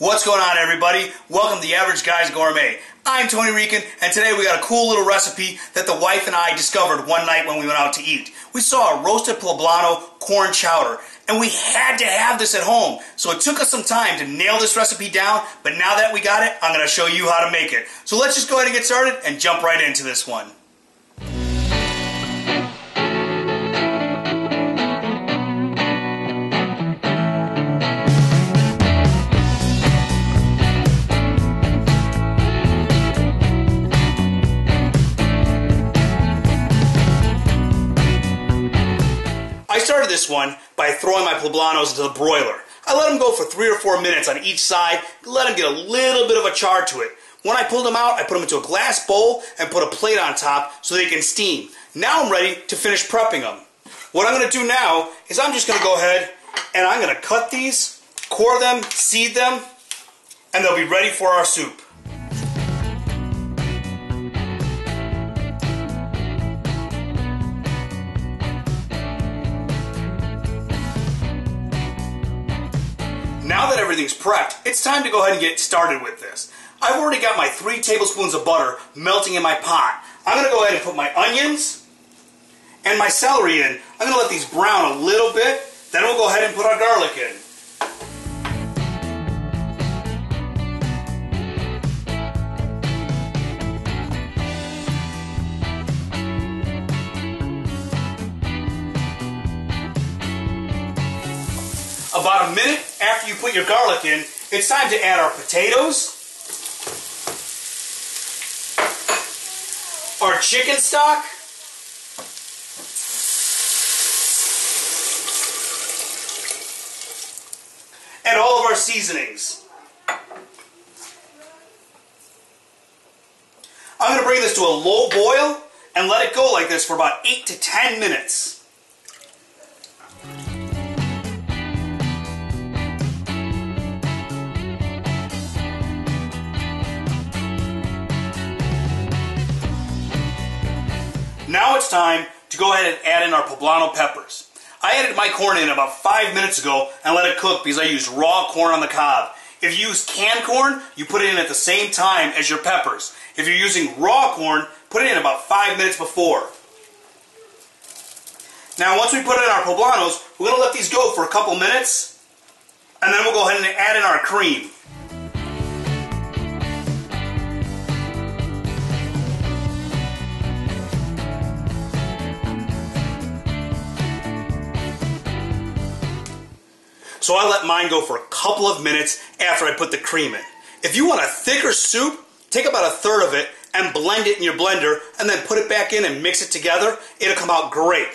What's going on, everybody? Welcome to the Average Guy's Gourmet. I'm Tony Rican, and today we got a cool little recipe that the wife and I discovered one night when we went out to eat. We saw a roasted Poblano corn chowder, and we had to have this at home. So it took us some time to nail this recipe down, but now that we got it, I'm going to show you how to make it. So let's just go ahead and get started and jump right into this one. I started this one by throwing my poblanos into the broiler. I let them go for 3 or 4 minutes on each side, let them get a little bit of a char to it. When I pulled them out, I put them into a glass bowl and put a plate on top so they can steam. Now I'm ready to finish prepping them. What I'm going to do now is I'm just going to go ahead and I'm going to cut these, core them, seed them, and they'll be ready for our soup. Now that everything's prepped, it's time to go ahead and get started with this. I've already got my 3 tablespoons of butter melting in my pot. I'm going to go ahead and put my onions and my celery in. I'm going to let these brown a little bit, then we'll go ahead and put our garlic in. About a minute after you put your garlic in, it's time to add our potatoes, our chicken stock, and all of our seasonings. I'm going to bring this to a low boil and let it go like this for about 8 to 10 minutes. Now it's time to go ahead and add in our Poblano Peppers. I added my corn in about 5 minutes ago and let it cook because I used raw corn on the cob. If you use canned corn, you put it in at the same time as your peppers. If you're using raw corn, put it in about 5 minutes before. Now once we put in our poblanos, we're going to let these go for a couple minutes, and then we'll go ahead and add in our cream. So I let mine go for a couple of minutes after I put the cream in. If you want a thicker soup, take about 1/3 of it and blend it in your blender and then put it back in and mix it together. It'll come out great.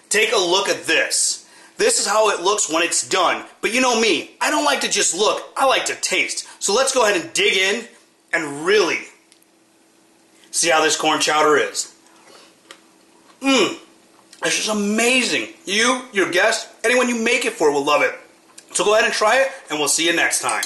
Take a look at this. This is how it looks when it's done. But you know me, I don't like to just look, I like to taste. So let's go ahead and dig in and really see how this corn chowder is. It's just amazing. You, your guest, anyone you make it for will love it. So go ahead and try it, and we'll see you next time.